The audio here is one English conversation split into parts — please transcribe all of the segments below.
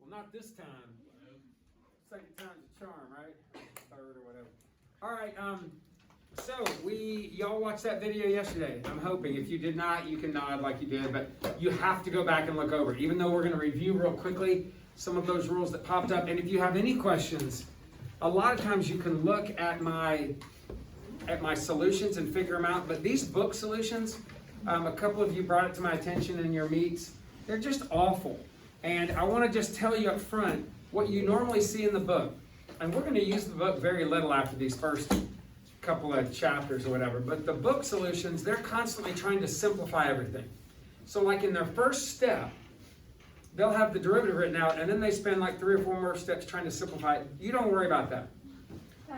Not this time. Second time's a charm, right? Third or whatever. All right. So y'all watched that video yesterday. I'm hoping. If you did not, you can nod like you did, but you have to go back and look over it. Even though we're going to review real quickly some of those rules that popped up. And if you have any questions, a lot of times you can look at my solutions and figure them out. But these book solutions, a couple of you brought it to my attention in your meets. They're just awful. And I want to just tell you up front what you normally see in the book. And we're going to use the book very little after these first couple of chapters or whatever. But the book solutions, they're constantly trying to simplify everything. So like in their first step, they'll have the derivative written out, and then they spend like 3 or 4 more steps trying to simplify it. You don't worry about that.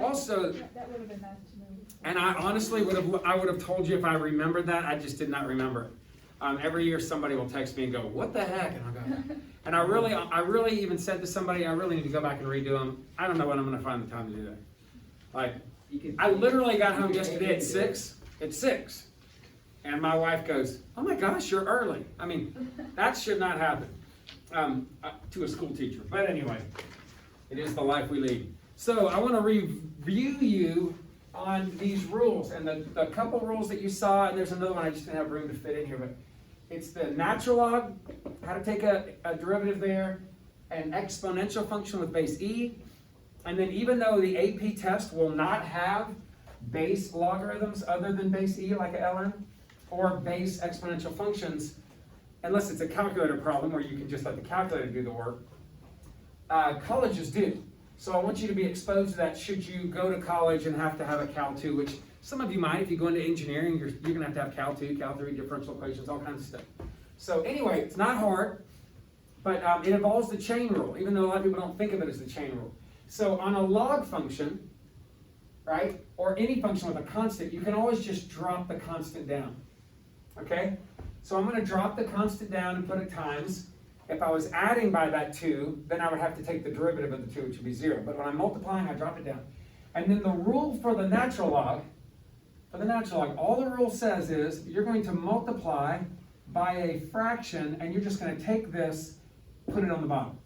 Also, that would have been nice to know. And I honestly would have told you if I remembered that. I just did not remember it. Every year somebody will text me and go, "What the heck?" And I'll go, and I really even said to somebody, I really need to go back and redo them. I don't know when I'm going to find the time to do that. Like, I literally got home yesterday at 6. At 6, and my wife goes, "Oh my gosh, you're early." I mean, that should not happen to a school teacher. But anyway, it is the life we lead. So I want to review you on these rules, and the couple rules that you saw, and there's another one I just didn't have room to fit in here, but it's the natural log, how to take a derivative there, an exponential function with base e, and then even though the AP test will not have base logarithms other than base e like a ln, or base exponential functions, unless it's a calculator problem where you can just let the calculator do the work, colleges do. So I want you to be exposed to that should you go to college and have to have a Cal 2, which some of you might. If you go into engineering, you're going to have Cal 2, Cal 3, differential equations, all kinds of stuff. So anyway, it's not hard, but it involves the chain rule, even though a lot of people don't think of it as the chain rule. So on a log function, right, or any function with a constant, you can always just drop the constant down, okay? So I'm going to drop the constant down and put it times. If I was adding by that 2, then I would have to take the derivative of the 2, which would be 0. But when I'm multiplying, I drop it down. And then the rule for the natural log, all the rule says is you're going to multiply by a fraction, and you're just going to take this, put it on the bottom.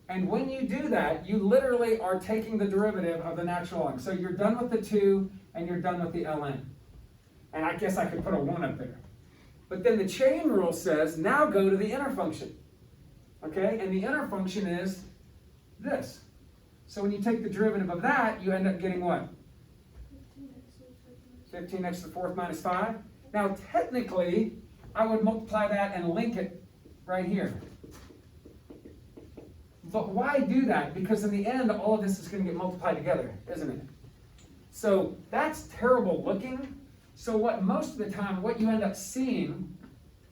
And when you do that, you literally are taking the derivative of the natural log. So you're done with the 2, and you're done with the ln. And I guess I could put a 1 up there. But then the chain rule says, now go to the inner function. Okay? And the inner function is this. So when you take the derivative of that, you end up getting what? 15x to the 4th minus 5. Now, technically, I would multiply that and link it right here. But why do that? Because in the end, all of this is going to get multiplied together, isn't it? So that's terrible looking. So most of the time, what you end up seeing,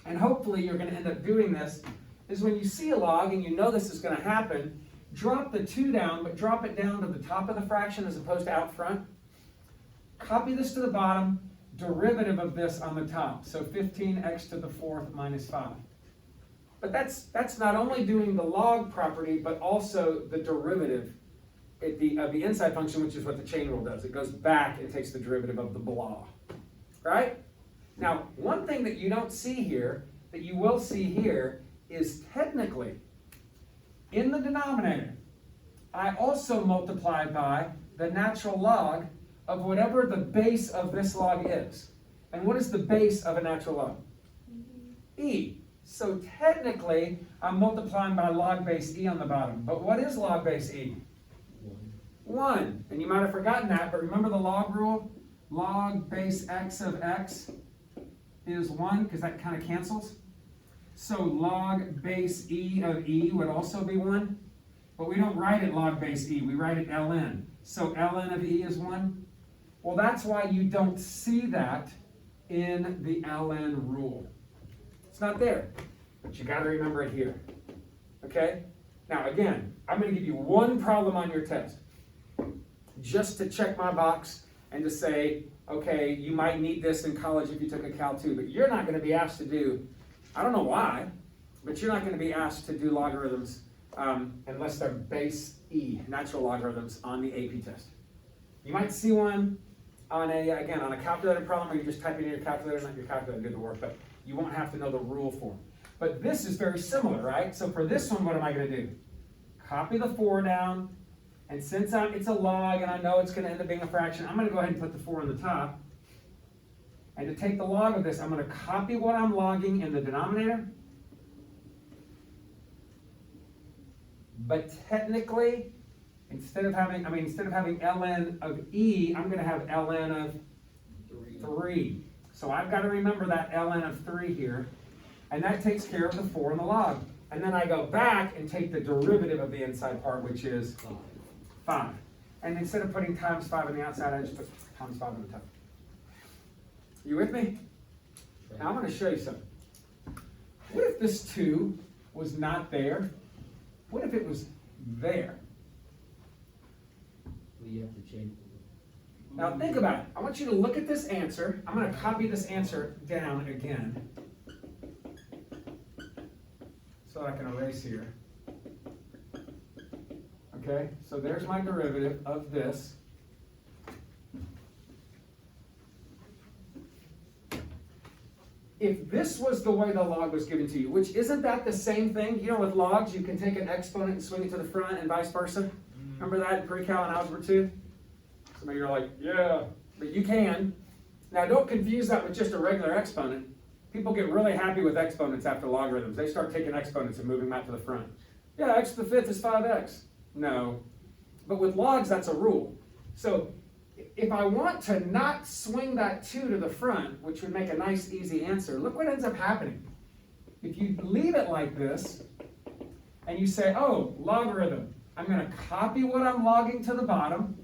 and hopefully you're going to end up doing this, is when you see a log and you know this is going to happen, drop the 2 down, but drop it down to the top of the fraction as opposed to out front. Copy this to the bottom, derivative of this on the top. So 15x to the 4th minus 5. But that's not only doing the log property, but also the derivative of the inside function, which is what the chain rule does. It goes back and takes the derivative of the blah. Right? Now, one thing that you don't see here, that you will see here, is technically, in the denominator, I also multiply by the natural log of whatever the base of this log is. And what is the base of a natural log? E. So technically, I'm multiplying by log base e on the bottom. But what is log base e? 1. And you might have forgotten that, but remember the log rule? Log base x of x is 1, because that kind of cancels. So log base e of e would also be 1. But we don't write it log base e, we write it ln. So ln of e is 1. Well, that's why you don't see that in the ln rule. It's not there, but you got to remember it here. Okay? Now again, I'm going to give you one problem on your test, just to check my box and to say, okay, you might need this in college if you took a Cal 2, but you're not going to be asked to do, I don't know why, but you're not going to be asked to do logarithms unless they're base E, natural logarithms, on the AP test. You might see one on a calculator problem where you just type it in your calculator, not your calculator, do the work, but you won't have to know the rule for them. But this is very similar, right? So for this one, what am I going to do? Copy the 4 down, and since it's a log and I know it's going to end up being a fraction, I'm going to go ahead and put the 4 on the top. And to take the log of this, I'm going to copy what I'm logging in the denominator. But technically, instead of having ln of e, I'm going to have ln of 3. So I've got to remember that ln of 3 here. And that takes care of the 4 in the log. And then I go back and take the derivative of the inside part, which is 5. And instead of putting times 5 on the outside, I just put times 5 on the top. You with me? Now I'm going to show you something. What if this 2 was not there? What if it was there? Well, you have to change. Now think about it. I want you to look at this answer. I'm going to copy this answer down again, so I can erase here. Okay, so there's my derivative of this. If this was the way the log was given to you, which isn't that the same thing? You know, with logs, you can take an exponent and swing it to the front and vice versa. Remember that in pre-cal and algebra 2? Some of you are like, yeah, but you can. Now, don't confuse that with just a regular exponent. People get really happy with exponents after logarithms. They start taking exponents and moving them out to the front. Yeah, x to the 5th is 5x. No. But with logs, that's a rule. So if I want to not swing that 2 to the front, which would make a nice, easy answer, look what ends up happening. If you leave it like this, and you say, oh, logarithm, I'm going to copy what I'm logging to the bottom,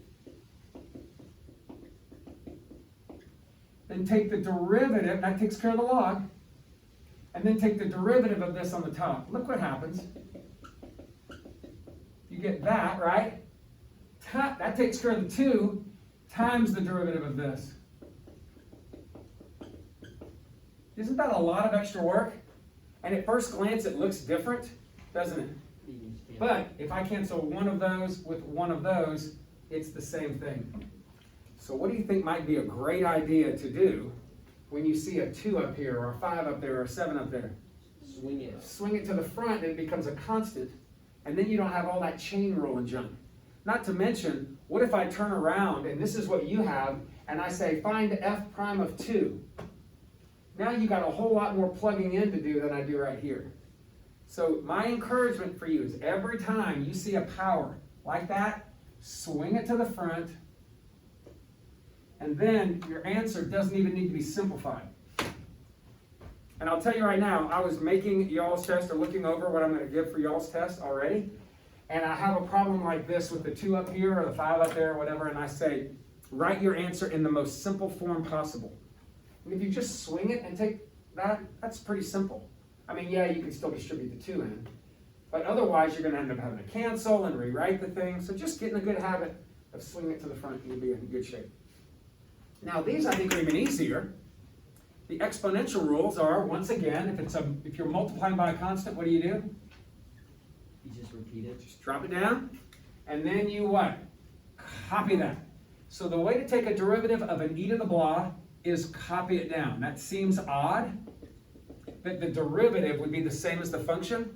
then take the derivative, that takes care of the log, and then take the derivative of this on the top. Look what happens. You get that, right? That takes care of the 2 times the derivative of this. Isn't that a lot of extra work? And at first glance, it looks different, doesn't it? But if I cancel one of those with one of those, it's the same thing. So what do you think might be a great idea to do when you see a 2 up here, or a 5 up there, or a 7 up there? Swing it. Swing it to the front and it becomes a constant. And then you don't have all that chain rule and junk. Not to mention, what if I turn around, and this is what you have, and I say, find f prime of 2. Now you got a whole lot more plugging in to do than I do right here. So my encouragement for you is every time you see a power like that, swing it to the front, and then your answer doesn't even need to be simplified. And I'll tell you right now, I was making y'all's test or looking over what I'm going to give for y'all's test already. And I have a problem like this with the 2 up here or the 5 up there or whatever, and I say, write your answer in the most simple form possible. And if you just swing it and take that, that's pretty simple. I mean, yeah, you can still distribute the 2 in, but otherwise you're going to end up having to cancel and rewrite the thing. So just get in a good habit of swinging it to the front and you'll be in good shape. Now these I think are even easier. The exponential rules are, once again, if you're multiplying by a constant, what do? You just repeat it. Just drop it down, and then you what? Copy that. So the way to take a derivative of an e to the blah is copy it down. That seems odd, that the derivative would be the same as the function,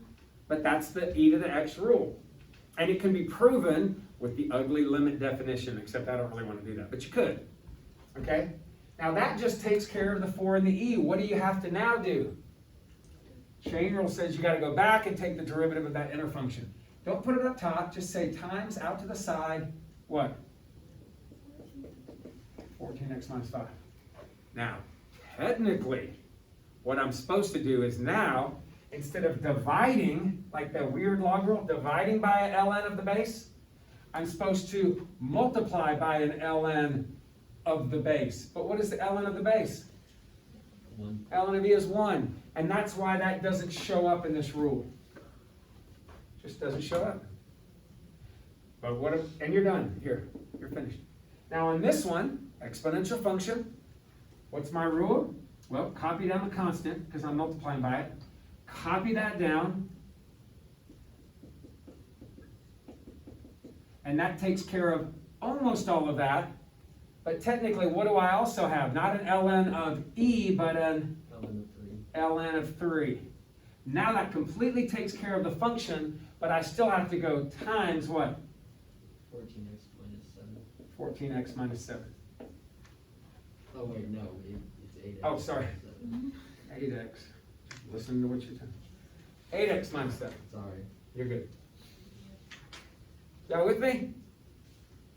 but that's the e to the x rule. And it can be proven with the ugly limit definition, except I don't really want to do that, but you could. Okay? Now that just takes care of the 4 and the e. What do you have to now do? Chain rule says you got to go back and take the derivative of that inner function. Don't put it up top, just say times out to the side, what? 14x minus 5. Now, technically, what I'm supposed to do is now, instead of dividing, like the weird log rule, dividing by an ln of the base, I'm supposed to multiply by an ln of the base. But what is the ln of the base? 1. ln of e is 1. And that's why that doesn't show up in this rule. Just doesn't show up. But and you're done. Here, you're finished. Now on this one, exponential function, what's my rule? Well, copy down the constant, because I'm multiplying by it. Copy that down. And that takes care of almost all of that. But technically, what do I also have? Not an ln of e, but an Ln of 3. ln of 3. Now that completely takes care of the function, but I still have to go times what? 14x minus 7. 14x minus 7. Oh, wait, no, it's 8x. Oh, sorry. minus 7. 8x. Listen to what you're telling. 8x minus 7. Sorry. You're good. Y'all with me?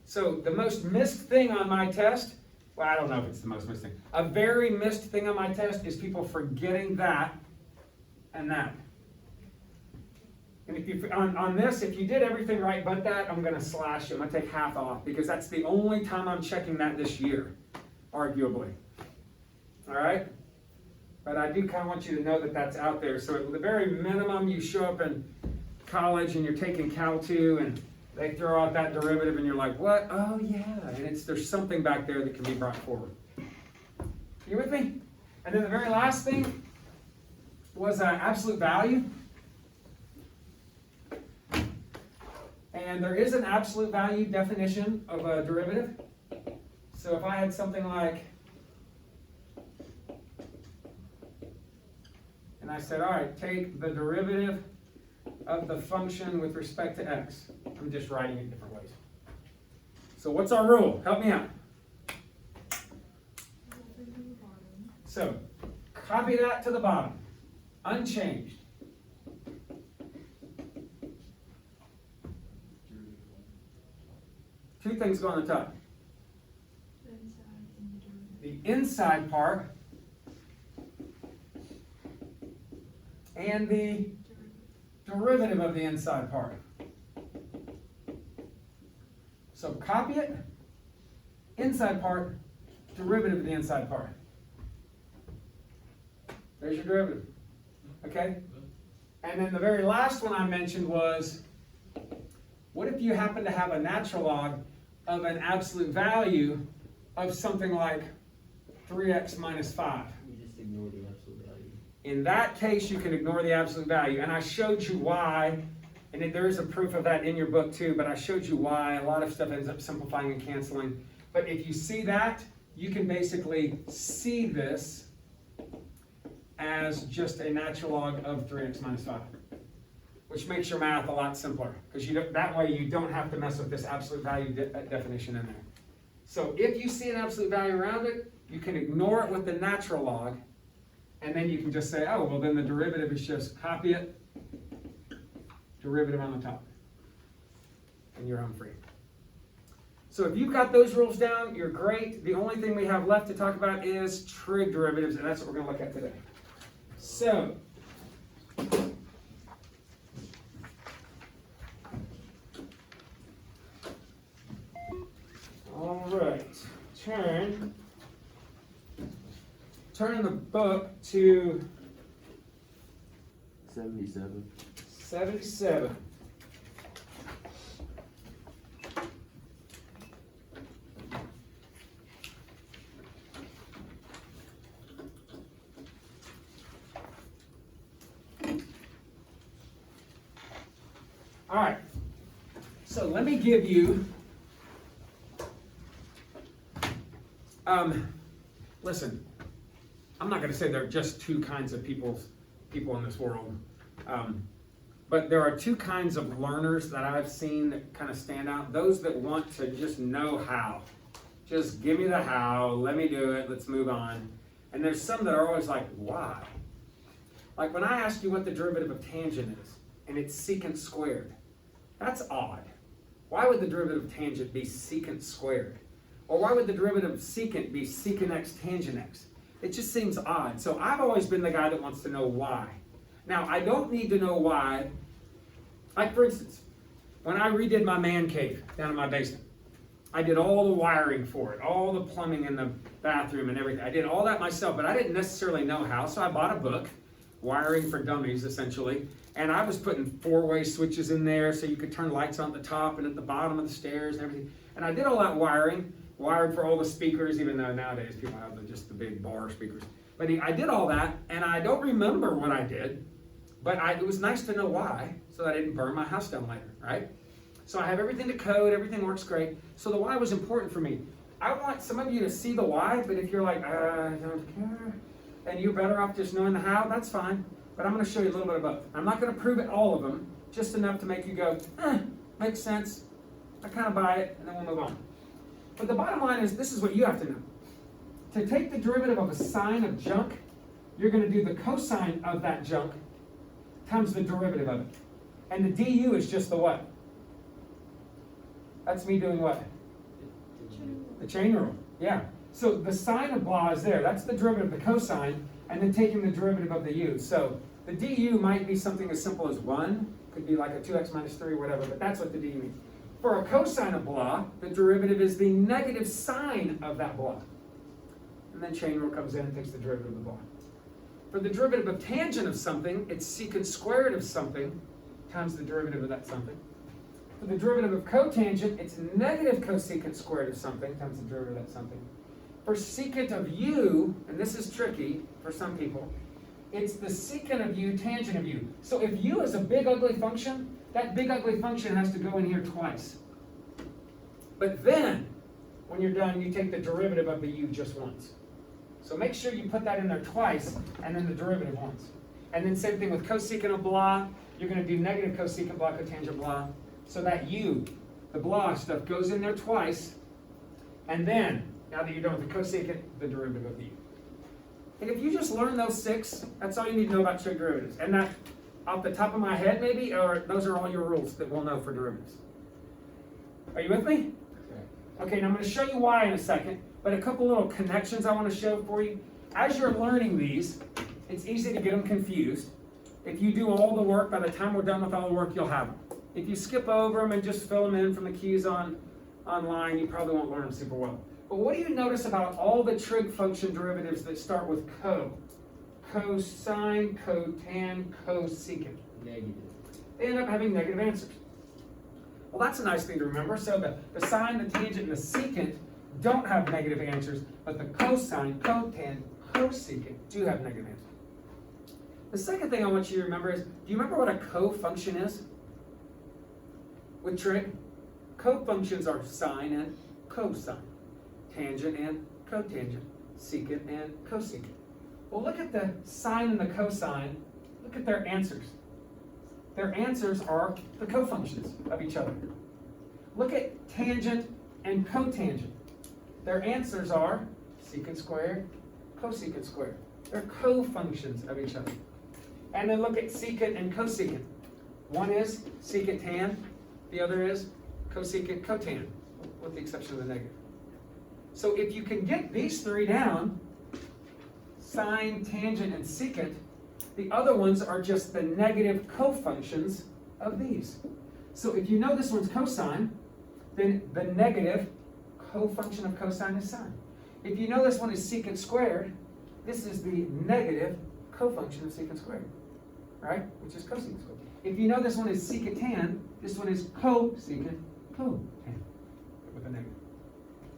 So the most missed thing on my test, well, I don't know if it's the most missed thing. A very missed thing on my test is people forgetting that and that. And if you on this, if you did everything right but that, I'm gonna slash it. I'm gonna take half off because that's the only time I'm checking that this year, arguably. All right? But I do kind of want you to know that that's out there. So at the very minimum, you show up in college and you're taking Cal 2 and they throw out that derivative and you're like, what? Oh yeah, and there's something back there that can be brought forward. You with me? And then the very last thing was absolute value. And there is an absolute value definition of a derivative. So if I had something like, and I said, all right, take the derivative of the function with respect to x. I'm just writing it different ways. So what's our rule? Help me out. So copy that to the bottom, unchanged. Two things go on the top. The inside part and the derivative of the inside part. So copy it, inside part, derivative of the inside part. There's your derivative. Okay? And then the very last one I mentioned was, what if you happen to have a natural log of an absolute value of something like 3x minus 5? You just ignore the absolute value. In that case, you can ignore the absolute value. And I showed you why, and there is a proof of that in your book too, but I showed you why. A lot of stuff ends up simplifying and canceling. But if you see that, you can basically see this as just a natural log of 3x minus 5, which makes your math a lot simpler, because that way you don't have to mess with this absolute value definition in there. So if you see an absolute value around it, you can ignore it with the natural log, and then you can just say, oh, well then the derivative is just copy it, derivative on the top, and you're home free. So if you've got those rules down, you're great. The only thing we have left to talk about is trig derivatives, and that's what we're going to look at today. So, all right, turn in the book to 77. 77. All right, so let me give you, listen, I'm not going to say there are just two kinds of people in this world, but there are two kinds of learners that I've seen that kind of stand out. Those that want to just know how. Just give me the how, let me do it, let's move on. And there's some that are always like, why? Like when I ask you what the derivative of tangent is, and it's secant squared. That's odd. Why would the derivative of tangent be secant squared? Or why would the derivative of secant be secant x tangent x? It just seems odd. So I've always been the guy that wants to know why. Now, I don't need to know why. Like for instance, when I redid my man cave down in my basement, I did all the wiring for it, all the plumbing in the bathroom and everything. I did all that myself, but I didn't necessarily know how, so I bought a book, Wiring for Dummies, essentially. And I was putting four-way switches in there so you could turn lights on at the top and at the bottom of the stairs and everything. And I did all that wiring, wired for all the speakers, even though nowadays people have just the big bar speakers. But I did all that, and I don't remember what I did, but it was nice to know why, so that I didn't burn my house down later, right? So I have everything to code, everything works great. So the why was important for me. I want some of you to see the why, but if you're like, I don't care, and you're better off just knowing the how, that's fine. But I'm going to show you a little bit of both. I'm not going to prove it all of them, just enough to make you go, makes sense. I kind of buy it, and then we'll move on. But the bottom line is, this is what you have to know. To take the derivative of a sine of junk, you're going to do the cosine of that junk times the derivative of it. And the du is just the what? That's me doing what? The chain rule. Yeah. So the sine of blah is there. That's the derivative of the cosine, and then taking the derivative of the u. So the du might be something as simple as 1. Could be like a 2x minus 3 or whatever, but that's what the du means. For a cosine of blah, the derivative is the negative sine of that blah. And then chain rule comes in and takes the derivative of the blah. For the derivative of tangent of something, it's secant squared of something times the derivative of that something. For the derivative of cotangent, it's negative cosecant squared of something times the derivative of that something. For secant of u, and this is tricky for some people, it's the secant of u tangent of u. So if u is a big ugly function, that big ugly function has to go in here twice. But then, when you're done, you take the derivative of the u just once. So make sure you put that in there twice, and then the derivative once. And then same thing with cosecant of blah, you're going to do negative cosecant blah cotangent blah. So that u, the blah stuff, goes in there twice, and then, now that you're done with the cosecant, the derivative of the u. And if you just learn those 6, that's all you need to know about trig derivatives. And that, off the top of my head maybe, or those are all your rules that we'll know for derivatives. Are you with me? Okay, now I'm going to show you why in a second, but a couple little connections I want to show for you. As you're learning these, it's easy to get them confused. If you do all the work, by the time we're done with all the work, you'll have them. If you skip over them and just fill them in from the keys online, you probably won't learn them super well. But what do you notice about all the trig function derivatives that start with co? Cosine, cotan, cosecant. Negative. They end up having negative answers. Well, that's a nice thing to remember. So the sine, the tangent, and the secant don't have negative answers, but the cosine, cotan, cosecant do have negative answers. The second thing I want you to remember is, do you remember what a co-function is? With trig? Co-functions are sine and cosine, tangent and cotangent, secant and cosecant. Well, look at the sine and the cosine. Look at their answers. Their answers are the co-functions of each other. Look at tangent and cotangent. Their answers are secant squared, cosecant squared. They're co-functions of each other. And then look at secant and cosecant. One is secant tan, the other is cosecant cotan, with the exception of the negative. So if you can get these 3 down, sine, tangent, and secant, the other ones are just the negative co-functions of these. So if you know this one's cosine, then the negative co-function of cosine is sine. If you know this one is secant squared, this is the negative co-function of secant squared, right? Which is cosecant squared. If you know this one is secant tan, this one is cosecant cotan with a negative.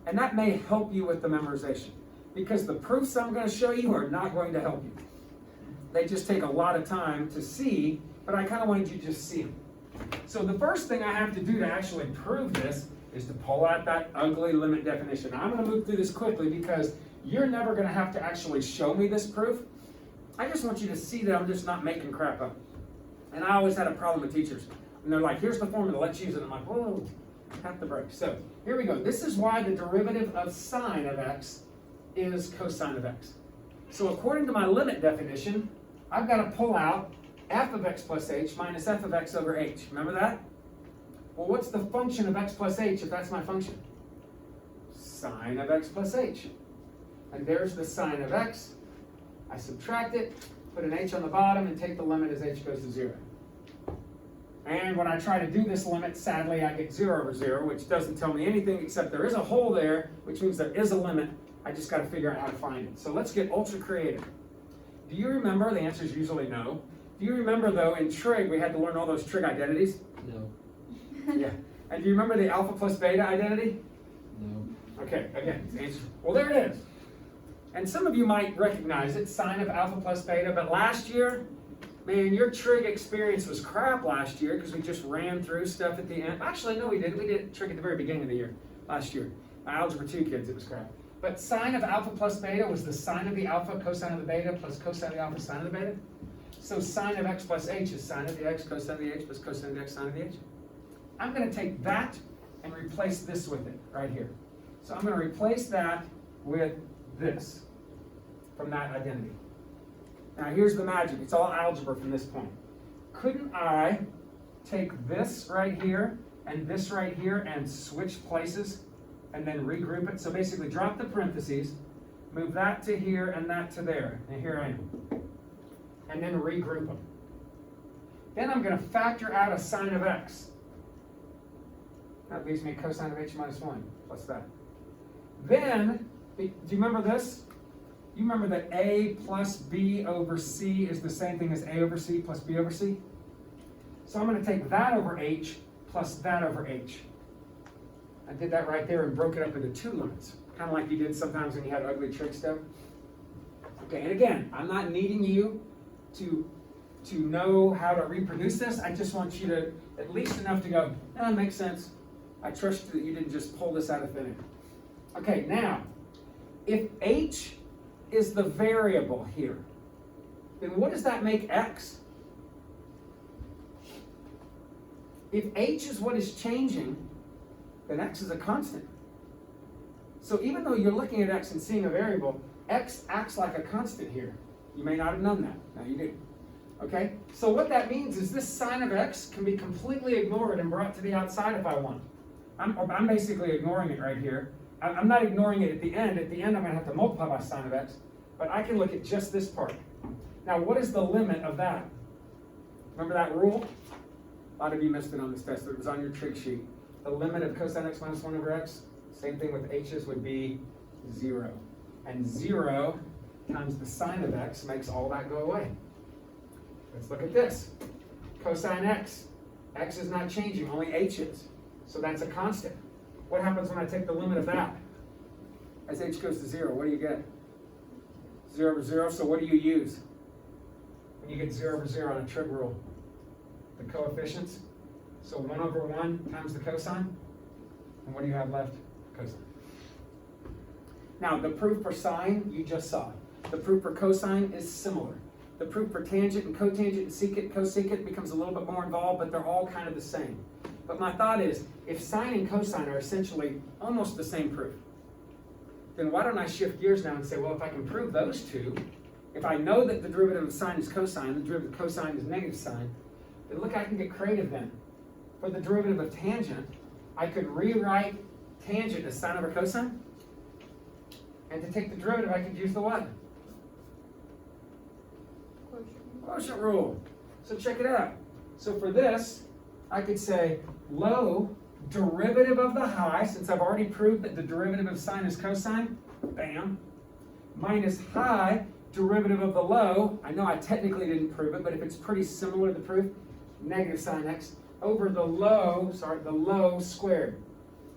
And that may help you with the memorization, because the proofs I'm going to show you are not going to help you. They just take a lot of time to see, but I kind of wanted you to just see them. So the first thing I have to do to actually prove this is to pull out that ugly limit definition. I'm going to move through this quickly because you're never going to have to actually show me this proof. I just want you to see that I'm just not making crap up. And I always had a problem with teachers. And they're like, here's the formula, let's use it. I'm like, whoa, tap the brakes. So here we go. This is why the derivative of sine of x is cosine of x. So according to my limit definition, I've got to pull out f of x plus h minus f of x over h. Remember that? Well, what's the function of x plus h if that's my function? Sine of x plus h. And there's the sine of x. I subtract it, put an h on the bottom, and take the limit as h goes to 0. And when I try to do this limit, sadly, I get 0 over 0, which doesn't tell me anything except there is a hole there, which means there is a limit. I just got to figure out how to find it. So let's get ultra creative. Do you remember? The answer is usually no. Do you remember, though, in trig, we had to learn all those trig identities? No. Yeah. And do you remember the alpha plus beta identity? No. Okay, again, the answer. Well, there it is. And some of you might recognize it, sine of alpha plus beta, but last year, man, your trig experience was crap last year because we just ran through stuff at the end. Actually, no, we didn't. We did trig at the very beginning of the year, last year. My Algebra 2 kids, it was crap. But sine of alpha plus beta was the sine of the alpha, cosine of the beta, plus cosine of the alpha, sine of the beta. So sine of x plus h is sine of the x, cosine of the h, plus cosine of the x, sine of the h. I'm going to take that and replace this with it, right here. So I'm going to replace that with this from that identity. Now here's the magic. It's all algebra from this point. Couldn't I take this right here and this right here and switch places and then regroup it? So basically drop the parentheses, move that to here and that to there. And here I am. And then regroup them. Then I'm going to factor out a sine of x. That leaves me cosine of h minus 1 plus that. Then, do you remember this? You remember that a plus b over c is the same thing as a over c plus b over c? So I'm going to take that over h plus that over h. I did that right there and broke it up into two limits. Kind of like you did sometimes when you had ugly trig stuff. Okay, and again, I'm not needing you to know how to reproduce this. I just want you to, at least enough to go, that makes sense. I trust that you didn't just pull this out of thin air. Okay, now, if h is the variable here, then what does that make x? If h is what is changing, then x is a constant. So even though you're looking at x and seeing a variable, x acts like a constant here. You may not have known that. Now you do. Okay? So what that means is this sine of x can be completely ignored and brought to the outside if I want. I'm basically ignoring it right here. I'm not ignoring it at the end. At the end, I'm going to have to multiply by sine of x. But I can look at just this part. Now, what is the limit of that? Remember that rule? A lot of you missed it on this test. It was on your trig sheet. The limit of cosine x minus 1 over x, same thing with h's, would be 0. And 0 times the sine of x makes all that go away. Let's look at this. Cosine x. X is not changing, only h is. So that's a constant. What happens when I take the limit of that? As h goes to 0, what do you get? 0 over 0, so what do you use when you get 0 over 0 on a trig rule? The coefficients. So 1 over 1 times the cosine. And what do you have left? Cosine. Now, the proof for sine, you just saw. The proof for cosine is similar. The proof for tangent and cotangent and secant, cosecant becomes a little bit more involved, but they're all kind of the same. But my thought is, if sine and cosine are essentially almost the same proof, then why don't I shift gears now and say, well, if I can prove those two, if I know that the derivative of sine is cosine, the derivative of cosine is negative sine, then look, I can get creative then. For the derivative of tangent, I could rewrite tangent as sine over cosine. And to take the derivative, I could use the what? Quotient rule. So check it out. So for this, I could say low derivative of the high, since I've already proved that the derivative of sine is cosine, bam, minus high derivative of the low. I know I technically didn't prove it, but if it's pretty similar to the proof, negative sine x over the low squared.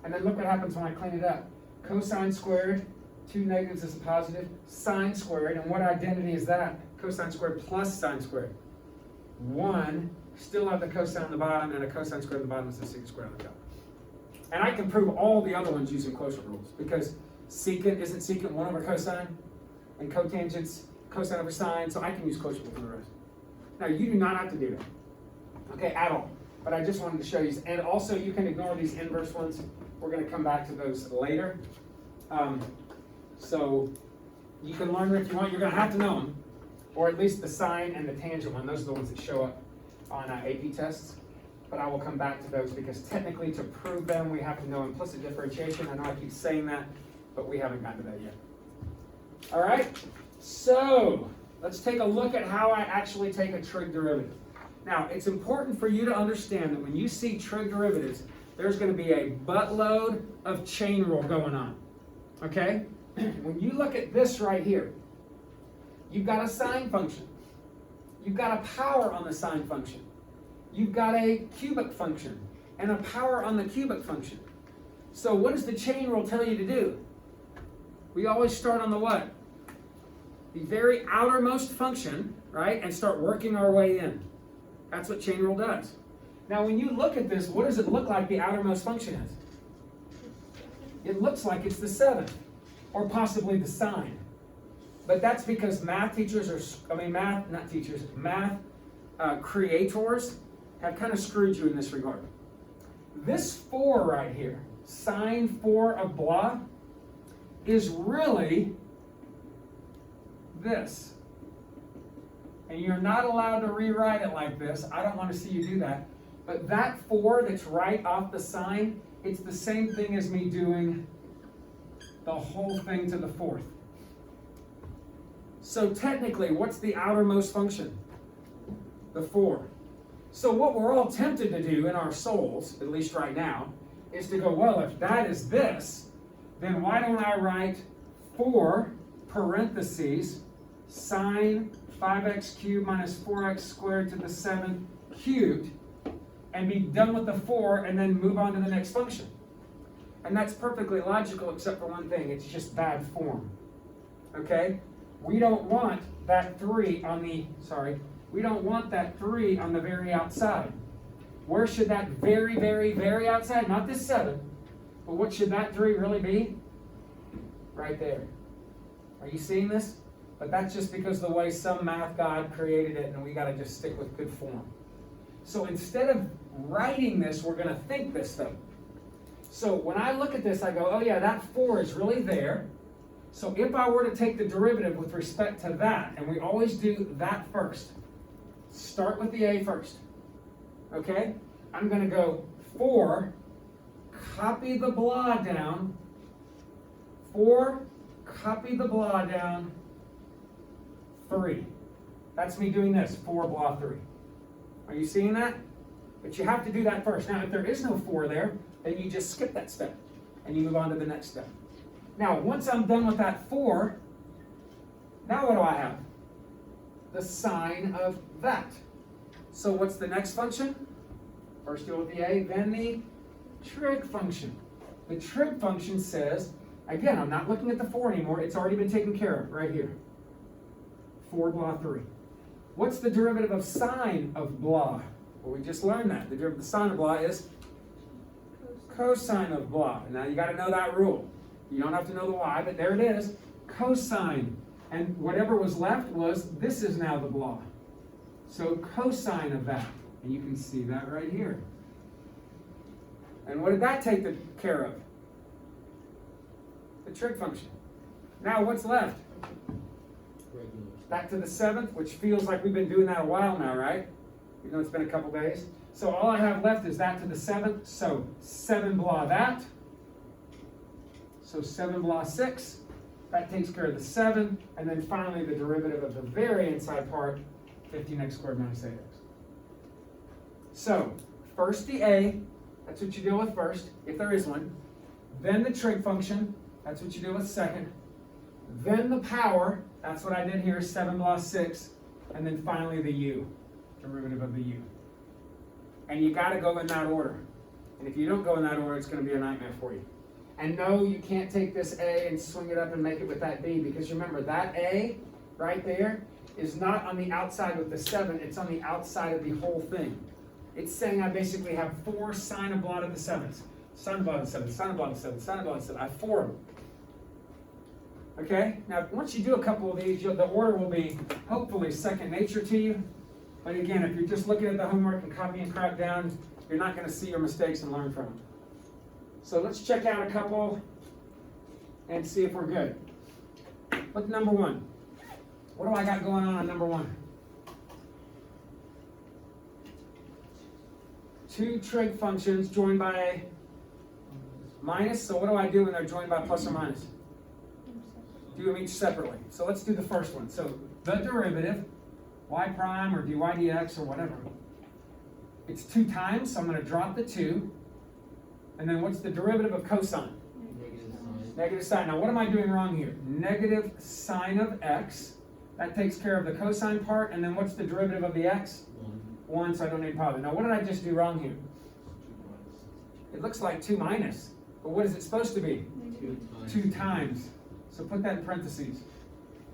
And then look what happens when I clean it up. Cosine squared, two negatives is a positive, sine squared, and what identity is that? Cosine squared plus sine squared. 1, still have the cosine on the bottom, and a cosine squared on the bottom is the secant squared on the top. And I can prove all the other ones using quotient rules, because secant isn't secant 1 over cosine, and cotangent's cosine over sine, so I can use quotient rules for the rest. Now, you do not have to do that, okay, at all. But I just wanted to show you, and also you can ignore these inverse ones. We're going to come back to those later. So you can learn them if you want. You're going to have to know them, or at least the sine and the tangent one. Those are the ones that show up on AP tests. But I will come back to those because technically to prove them, we have to know implicit differentiation. I know I keep saying that, but we haven't gotten to that yet. All right, so let's take a look at how I actually take a trig derivative. Now, it's important for you to understand that when you see trig derivatives, there's going to be a buttload of chain rule going on. Okay? When you look at this right here, you've got a sine function. You've got a power on the sine function. You've got a cubic function and a power on the cubic function. So what does the chain rule tell you to do? We always start on the what? The very outermost function, right? And start working our way in. That's what chain rule does. Now when you look at this, what does it look like the outermost function is? It looks like it's the 7. or possibly the sine. But that's because math teachers math creators have kind of screwed you in this regard. This 4 right here, sine 4 of blah, is really this. And you're not allowed to rewrite it like this. I don't want to see you do that. But that 4 that's right off the sine, it's the same thing as me doing the whole thing to the 4th. So technically, what's the outermost function? The 4. So what we're all tempted to do in our souls, at least right now, is to go, well, if that is this, then why don't I write 4 parentheses sine 5x cubed minus 4x squared to the 7th cubed, and be done with the 4 and then move on to the next function. And that's perfectly logical except for one thing, it's just bad form. Okay? We don't want that 3 on the, we don't want that 3 on the very outside. Where should that very, very, very outside, not this 7, but what should that 3 really be? Right there. Are you seeing this? But that's just because the way some math god created it, and we got to just stick with good form. So instead of writing this, we're going to think this though. So when I look at this, I go, oh yeah, that 4 is really there. So if I were to take the derivative with respect to that, and we always do that first, start with the a first. Okay? I'm going to go 4, copy the blah down, 4, copy the blah down, 3. That's me doing this, 4 blah 3. Are you seeing that? But you have to do that first. Now, if there is no 4 there, then you just skip that step, and you move on to the next step. Now, once I'm done with that 4, now what do I have? The sine of that. So what's the next function? First deal with the a, then the trig function. The trig function says, again, I'm not looking at the 4 anymore. It's already been taken care of right here. 4 blah 3. What's the derivative of sine of blah? Well, we just learned that. The derivative of sine of blah is cosine of blah. Now you got to know that rule. You don't have to know the y, but there it is. Cosine. And whatever was left was, this is now the blah. So cosine of that. And you can see that right here. And what did that take care of? The trig function. Now what's left? Back to the 7th, which feels like we've been doing that a while now, right? Even though it's been a couple days. So all I have left is that to the 7th. So 7 blah that. So 7 blah 6. That takes care of the 7. And then finally the derivative of the very inside part, 15x squared minus 8x. So first the a, that's what you deal with first, if there is one. Then the trig function, that's what you deal with second. Then the power, that's what I did here, 7 blah 6. And then finally the u, derivative of the u. And you got to go in that order. And if you don't go in that order, it's going to be a nightmare for you. And no, you can't take this a and swing it up and make it with that b, because remember, that a right there is not on the outside with the 7, it's on the outside of the whole thing. It's saying I basically have 4 sine of blah to the 7s. Sine of blah to the 7, sine of blah to the 7, sine of blah to the 7. I have 4 of them. Okay? Now, once you do a couple of these, the order will be hopefully second nature to you. But again, if you're just looking at the homework and copying crap down, you're not going to see your mistakes and learn from them. So let's check out a couple and see if we're good. Look at number 1. What do I got going on number 1? 2 trig functions joined by a minus. So what do I do when they're joined by plus or minus? Do them each separately. So let's do the first one. So the derivative, y prime or dy dx or whatever. It's 2 times, so I'm going to drop the 2. And then what's the derivative of cosine? Negative sine. Now what am I doing wrong here? Negative sine of x. That takes care of the cosine part. And then what's the derivative of the x? 1, so I don't need positive. Now what did I just do wrong here? It looks like 2 minus. But what is it supposed to be? 2 times. So put that in parentheses.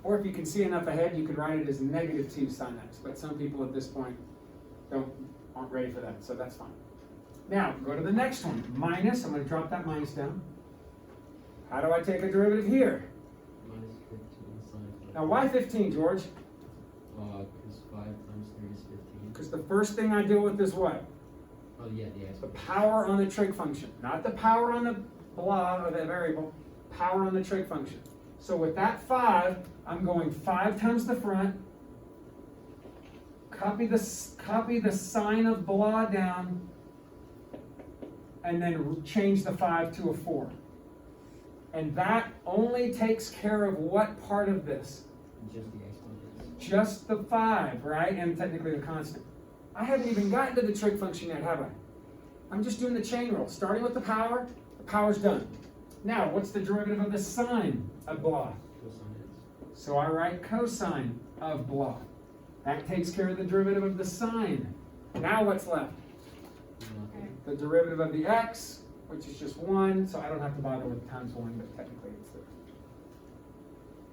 Or if you can see enough ahead, you could write it as negative 2 sine x. But some people at this point aren't ready for that, so that's fine. Now, go to the next one. Minus, I'm going to drop that minus down. How do I take a derivative here? Minus 15 sine. Now why 15, George? Because 5 times 3 is 15. Because the first thing I deal with is what? Oh, yeah, the The exponent. power on the trig function. Not the power on the blah or the variable, power on the trig function. So with that 5, I'm going 5 times the front, copy the sign of blah down, and then change the 5 to a 4. And that only takes care of what part of this? Just the exponents. Just the 5, right? And technically the constant. I haven't even gotten to the trig function yet, have I? I'm just doing the chain rule. Starting with the power's done. Now, what's the derivative of the sine of blah? Cosine is. So I write cosine of blah. That takes care of the derivative of the sine. Now what's left? Nothing. The derivative of the x, which is just 1, so I don't have to bother with times 1, but technically it's there.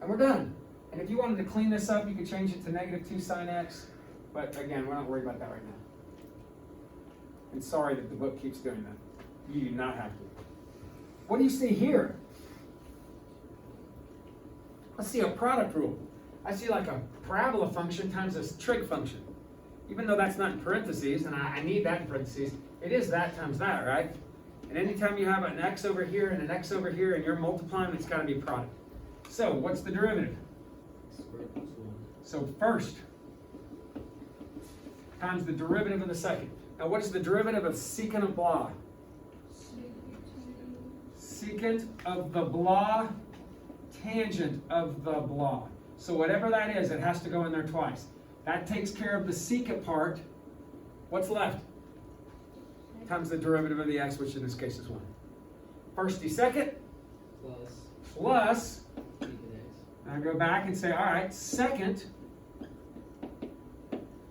And we're done. And if you wanted to clean this up, you could change it to negative 2 sine x, but again, we're not worried about that right now. And sorry that the book keeps doing that. You do not have to. What do you see here? I see a product rule. I see like a parabola function times a trig function. Even though that's not in parentheses, and I need that in parentheses, it is that times that, right? And anytime you have an x over here and an x over here and you're multiplying, it's got to be a product. So what's the derivative? Square plus 1. So first times the derivative of the second. Now what is the derivative of secant of blah? Secant of the blah, tangent of the blah. So whatever that is, it has to go in there twice. That takes care of the secant part. What's left? Times the derivative of the x, which in this case is 1. Firsty second Plus plus, secant x. I go back and say, all right, second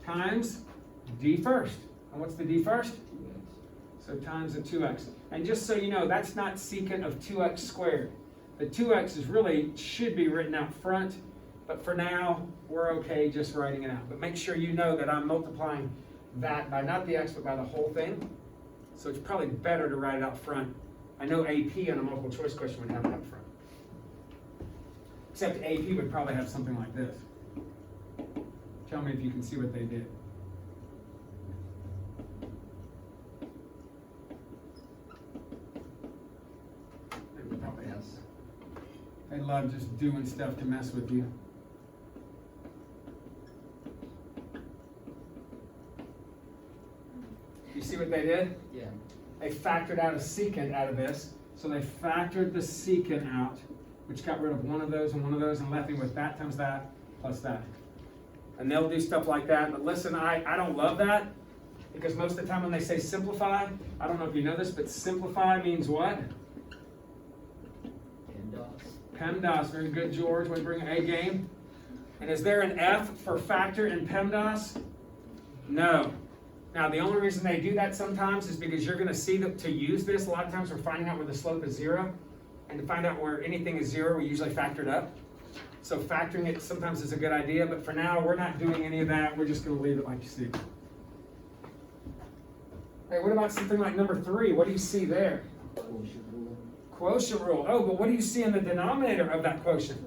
times d first. And what's the d first? 2x. So times the 2x. And just so you know, that's not secant of 2x squared. The 2x is really, should be written out front, but for now, we're okay just writing it out. But make sure you know that I'm multiplying that by not the x, but by the whole thing. So it's probably better to write it out front. I know AP on a multiple choice question would have it up front. Except AP would probably have something like this. Tell me if you can see what they did. They would probably have. They love just doing stuff to mess with you. You see what they did? Yeah. They factored out a secant out of this. So they factored the secant out, which got rid of one of those and left me with that times that plus that. And they'll do stuff like that. But listen, I don't love that, because most of the time when they say simplify, I don't know if you know this, but simplify means what? PEMDAS. PEMDAS. Very good, George. We bring an A game. And is there an F for factor in PEMDAS? No. Now, the only reason they do that sometimes is because you're going to see that to use this, a lot of times we're finding out where the slope is 0. And to find out where anything is 0, we usually factor it up. So factoring it sometimes is a good idea, but for now, we're not doing any of that. We're just going to leave it like you see. Hey, what about something like number 3? What do you see there? Quotient rule. Quotient rule. Oh, but what do you see in the denominator of that quotient?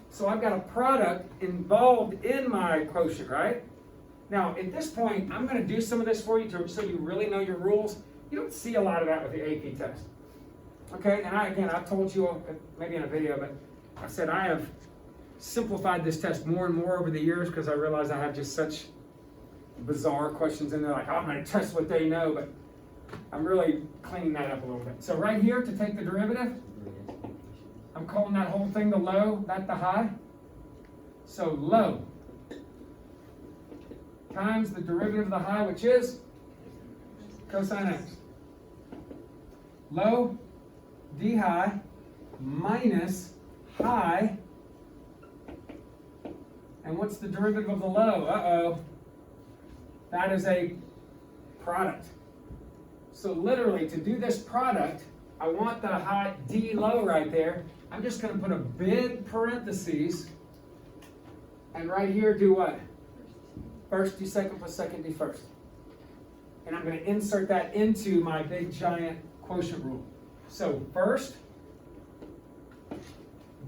So I've got a product involved in my quotient, right? Now, at this point, I'm going to do some of this for you so you really know your rules. You don't see a lot of that with the AP test. Okay, and I've told you, maybe in a video, but I said I have simplified this test more and more over the years because I realize I have just such bizarre questions in there, like, oh, I'm going to test what they know, but I'm really cleaning that up a little bit. So right here, to take the derivative, I'm calling that whole thing the low, not the high. So low times the derivative of the high, which is cosine x. Low, d high, minus high. And what's the derivative of the low? Uh-oh. That is a product. So literally, to do this product, I want the high d low right there. I'm just going to put a big parentheses, and right here do what? First d second plus second d first. And I'm going to insert that into my big giant quotient rule. So first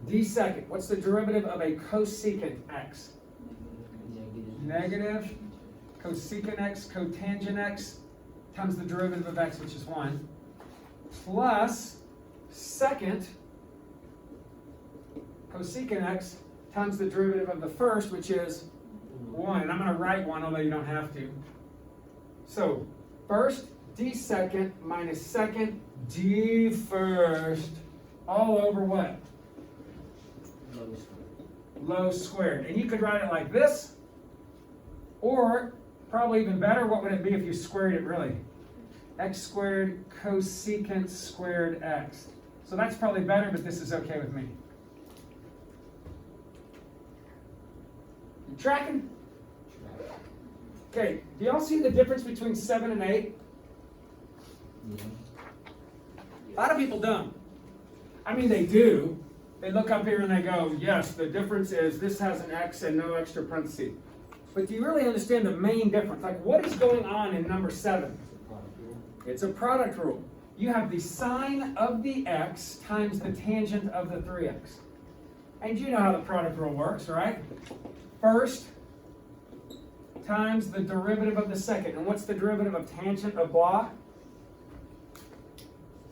d second. What's the derivative of a cosecant x? Negative cosecant x, cotangent x, times the derivative of x, which is 1, plus second cosecant x times the derivative of the first, which is 1. And I'm going to write 1, although you don't have to. So, first, d second minus second, d first, all over what? Low squared. And you could write it like this, or probably even better, what would it be if you squared it really? X squared cosecant squared x. So that's probably better, but this is okay with me. You tracking? Okay, do y'all see the difference between 7 and 8? Yeah. A lot of people don't. I mean, they do. They look up here and they go, yes, the difference is this has an x and no extra parenthesis. But do you really understand the main difference? Like, what is going on in number 7? It's a product rule. You have the sine of the x times the tangent of the 3x. And you know how the product rule works, right? First times the derivative of the second. And what's the derivative of tangent of blah?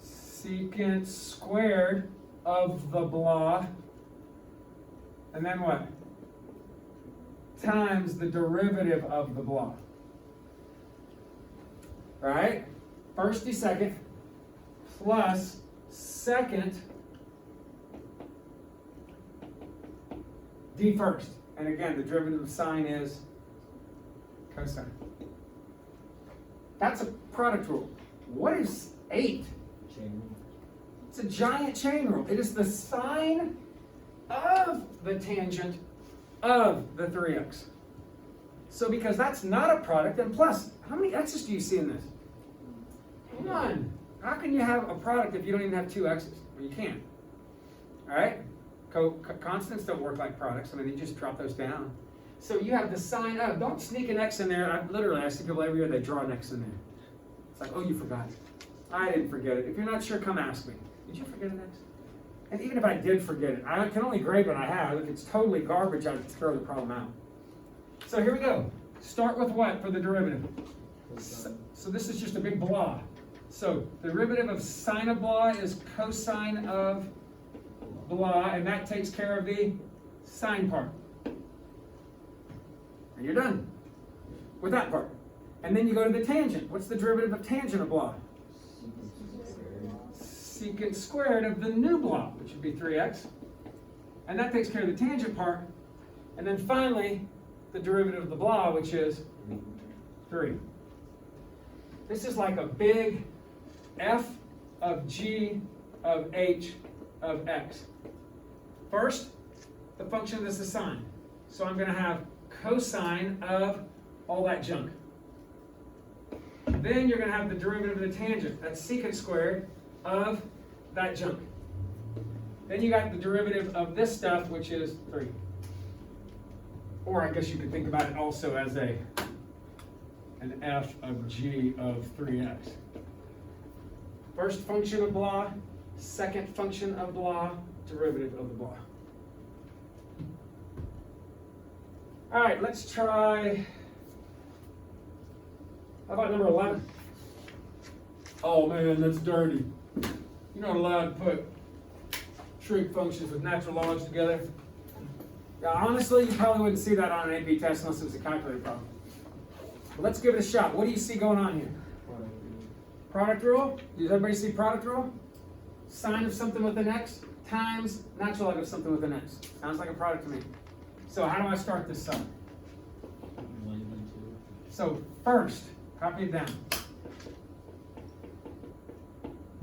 Secant squared of the blah. And then what? Times the derivative of the blah. Right? First d second plus second d first. And again, the derivative of sine is cosine. That's a product rule. What is 8? Chain. It's a giant chain rule. It is the sine of the tangent of the 3x. So because that's not a product, then plus, how many x's do you see in this? One. How can you have a product if you don't even have 2 x's? Well, you can't. All right? Constants don't work like products. I mean, you just drop those down. So you have the sine of. Don't sneak an x in there. I see people every year, they draw an x in there. It's like, oh, you forgot it. I didn't forget it. If you're not sure, come ask me. Did you forget an x? And even if I did forget it, I can only grade what I have. If it's totally garbage, I'd throw the problem out. So here we go. Start with what for the derivative? So this is just a big blah. So the derivative of sine of blah is cosine of blah, and that takes care of the sine part. And you're done with that part. And then you go to the tangent. What's the derivative of tangent of blah? Secant squared of the new blah, which would be 3x. And that takes care of the tangent part. And then finally, the derivative of the blah, which is 3. This is like a big f of g of h of x. First, the function of this is sine. So I'm going to have cosine of all that junk. Then you're going to have the derivative of the tangent. That's secant squared of that junk. Then you got the derivative of this stuff, which is 3. Or I guess you could think about it also as an f of g of 3x. First function of blah, second function of blah, derivative of the blah. All right, let's try, how about number 11? Oh man, that's dirty. You're not allowed to put trig functions with natural logs together. Yeah, honestly, you probably wouldn't see that on an AP test unless it was a calculator problem. But let's give it a shot. What do you see going on here? Product rule. Does everybody see product rule? Sine of something with an x times natural log of something with an x. Sounds like a product to me. So how do I start this sum? 1 and 2. So first, copy it down.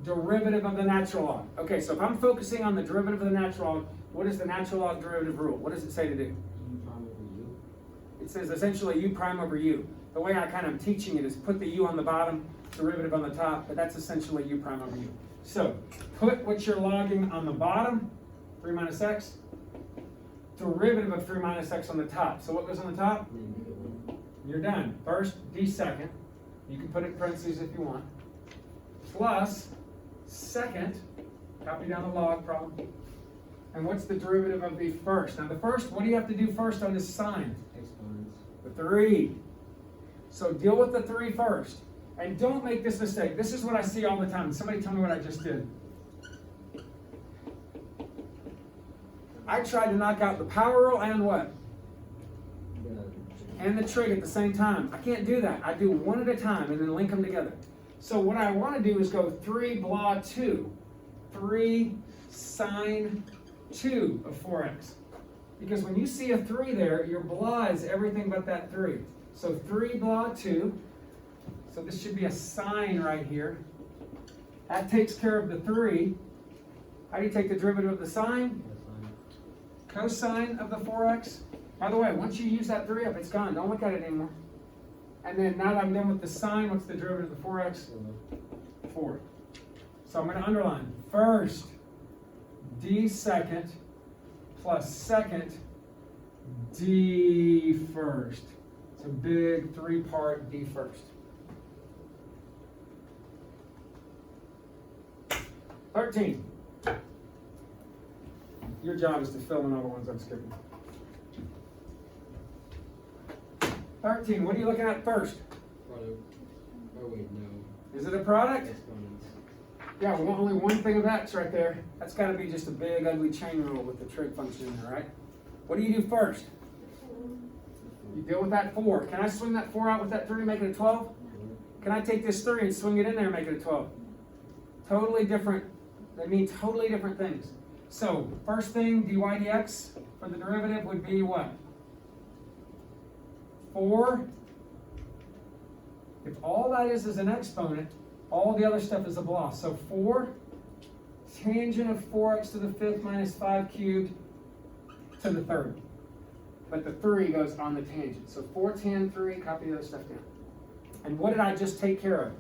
Derivative of the natural log. Okay, so if I'm focusing on the derivative of the natural log, what is the natural log derivative rule? What does it say to do? U prime over u. It says essentially u prime over u. The way I kind of am teaching it is put the u on the bottom, derivative on the top, but that's essentially u prime over u. So put what you're logging on the bottom, 3 minus x, derivative of 3 minus x on the top. So what goes on the top? You're done. First, d second. You can put it in parentheses if you want. Plus second, copy down the log problem. And what's the derivative of the first? Now the first, what do you have to do first on this sign? Exponents. The 3. So deal with the 3 first. And don't make this mistake. This is what I see all the time. Somebody tell me what I just did. I tried to knock out the power rule and what? And the trig at the same time. I can't do that. I do one at a time and then link them together. So what I want to do is go 3 blah 2. 3 sine 2 of 4x. Because when you see a 3 there, your blah is everything but that 3. So 3 blah 2. So this should be a sine right here. That takes care of the 3. How do you take the derivative of the sine? Cosine of the 4x. By the way, once you use that 3 up, it's gone. Don't look at it anymore. And then now that I'm done with the sine, what's the derivative of the 4x? 4. So I'm going to underline first d second plus second d first. It's a big 3-part d first. 13. Your job is to fill in all the ones I'm skipping. 13, what are you looking at first? Product. Oh wait, no. Is it a product? Exponents. Yeah, we want only one thing of x right there. That's got to be just a big ugly chain rule with the trig function in there, right? What do you do first? You deal with that 4. Can I swing that 4 out with that 3 and make it a 12? Can I take this 3 and swing it in there and make it a 12? Totally different. They mean totally different things. So, first thing, dy dx for the derivative would be what? 4. If all that is an exponent, all the other stuff is a blah. So 4 tangent of 4x to the 5th minus 5 cubed to the 3rd. But the 3 goes on the tangent. So 4 tan 3, copy the other stuff down. And what did I just take care of?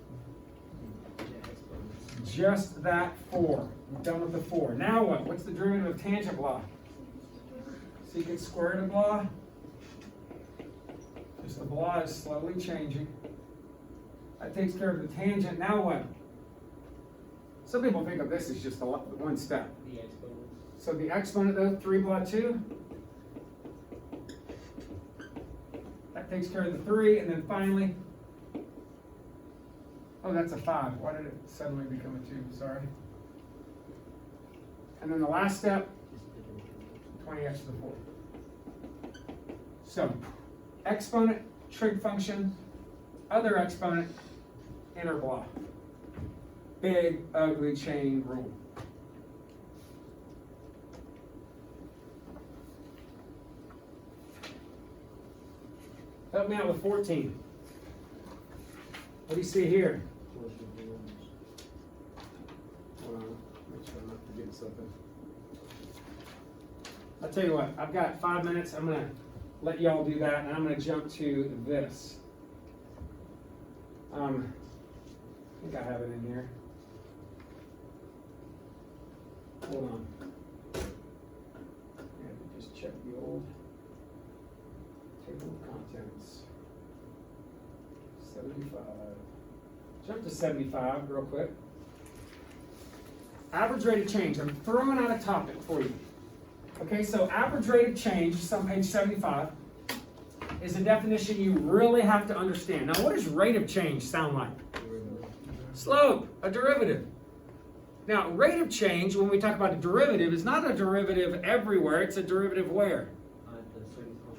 Just that 4. I'm done with the 4. Now what? What's the derivative of tangent blah? Secant squared of blah. Just the blah is slowly changing. That takes care of the tangent. Now what? Some people think of this as just one step. The exponents. So the exponent though, 3 blah 2. That takes care of the 3, and then finally, oh, that's a 5. Why did it suddenly become a 2? Sorry. And then the last step, 20x to the 4th. So, exponent, trig function, other exponent, inner blah. Big, ugly chain rule. Help me out with 14. What do you see here? Hold on, make sure I'm not forgetting something. I'll tell you what, I've got 5 minutes. I'm going to let y'all do that, and I'm going to jump to this. I think I have it in here. Hold on. I have to just check the old table of contents. 75. Jump to 75 real quick. Average rate of change. I'm throwing out a topic for you. Okay, so average rate of change, this is on page 75, is a definition you really have to understand. Now, what does rate of change sound like? Slope, a derivative. Now, rate of change, when we talk about a derivative, is not a derivative everywhere. It's a derivative where?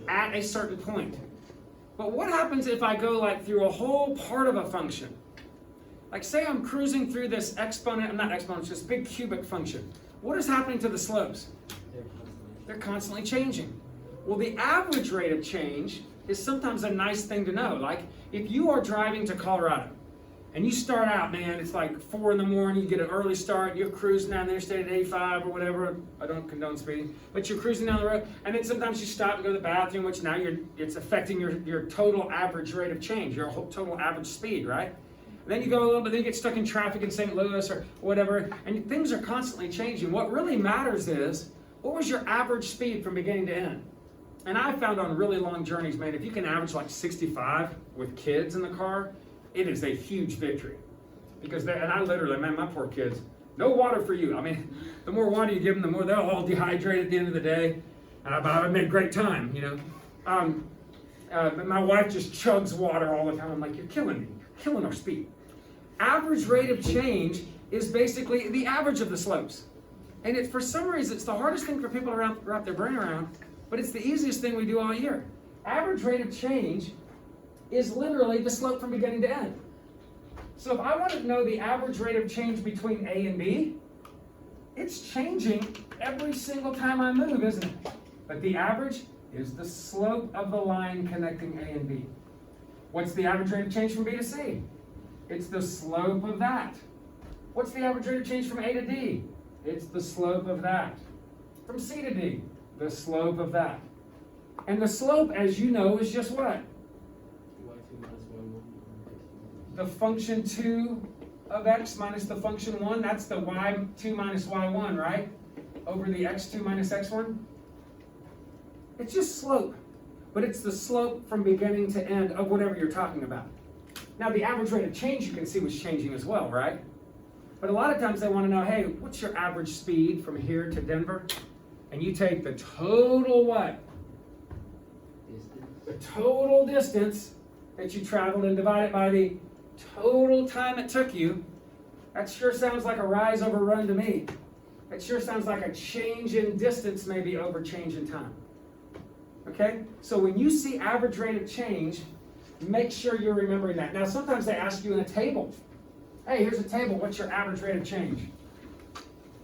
At a certain point. But what happens if I go like through a whole part of a function? Like say I'm cruising through this exponent, not exponent, it's just big cubic function. What is happening to the slopes? They're constantly changing. Well, the average rate of change is sometimes a nice thing to know. Like if you are driving to Colorado and you start out, man, it's like 4 in the morning, you get an early start, you're cruising down the interstate at 85 or whatever. I don't condone speeding, but you're cruising down the road, and then sometimes you stop and go to the bathroom, which now it's affecting your total average rate of change, your whole total average speed, right? And then you go a little bit, then you get stuck in traffic in St. Louis or whatever, and things are constantly changing. What really matters is, what was your average speed from beginning to end? And I found on really long journeys, man, if you can average like 65 with kids in the car, it is a huge victory. Because and I literally, man, my poor kids, No water for you. I mean, the more water you give them, the more they'll all dehydrate at the end of the day. But I've made great time, you know. My wife just chugs water all the time. I'm like, you're killing me. You're killing our speed. Average rate of change is basically the average of the slopes. And for some reason, it's the hardest thing for people to wrap their brain around, but it's the easiest thing we do all year. Average rate of change is literally the slope from beginning to end. So if I want to know the average rate of change between A and B, it's changing every single time I move, isn't it? But the average is the slope of the line connecting A and B. What's the average rate of change from B to C? It's the slope of that. What's the average rate of change from A to D? It's the slope of that. From C to D, the slope of that. And the slope, as you know, is just what? y2 minus y1. The function 2 of x minus the function 1. That's the y2 minus y1, right? Over the x2 minus x1. It's just slope. But it's the slope from beginning to end of whatever you're talking about. Now, the average rate of change you can see was changing as well, right? But a lot of times they want to know, hey, what's your average speed from here to Denver? And you take the total what? The total distance that you traveled and divide it by the total time it took you. That sure sounds like a rise over run to me. That sure sounds like a change in distance maybe over change in time. Okay? So when you see average rate of change, make sure you're remembering that. Now sometimes they ask you in a table, hey, here's a table, what's your average rate of change?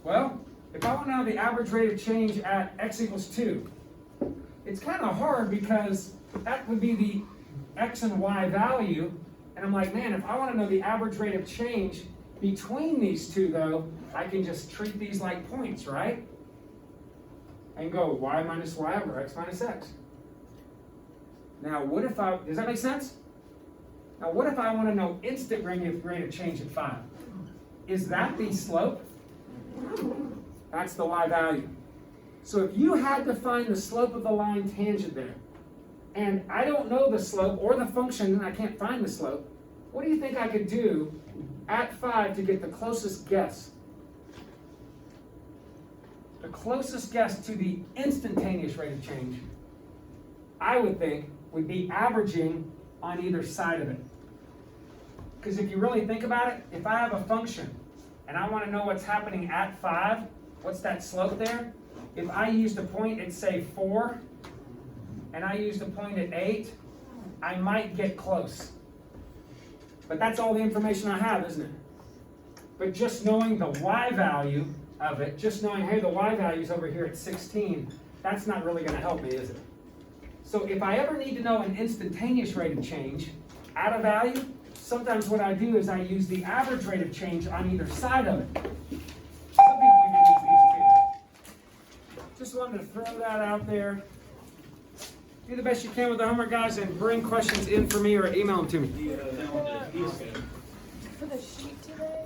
Well, if I want to know the average rate of change at x equals 2, it's kind of hard because that would be the x and y value. And I'm like, man, if I want to know the average rate of change between these two, though, I can just treat these like points, right? And go y minus y over x minus x. Now, what if does that make sense? Now, what if I want to know instant rate of change at 5? Is that the slope? That's the y value. So if you had to find the slope of the line tangent there, and I don't know the slope or the function, and I can't find the slope, what do you think I could do at 5 to get the closest guess? The closest guess to the instantaneous rate of change, I would think, would be averaging on either side of it. Because if you really think about it, if I have a function and I want to know what's happening at 5, what's that slope there? If I used a point at, say, 4, and I used a point at 8, I might get close. But that's all the information I have, isn't it? But just knowing the y value of it, just knowing, hey, the y value is over here at 16, that's not really going to help me, is it? So if I ever need to know an instantaneous rate of change at a value, sometimes what I do is I use the average rate of change on either side of it. Some people even use these too. Just wanted to throw that out there. Do the best you can with the homework, guys, and bring questions in for me or email them to me. For the sheet today?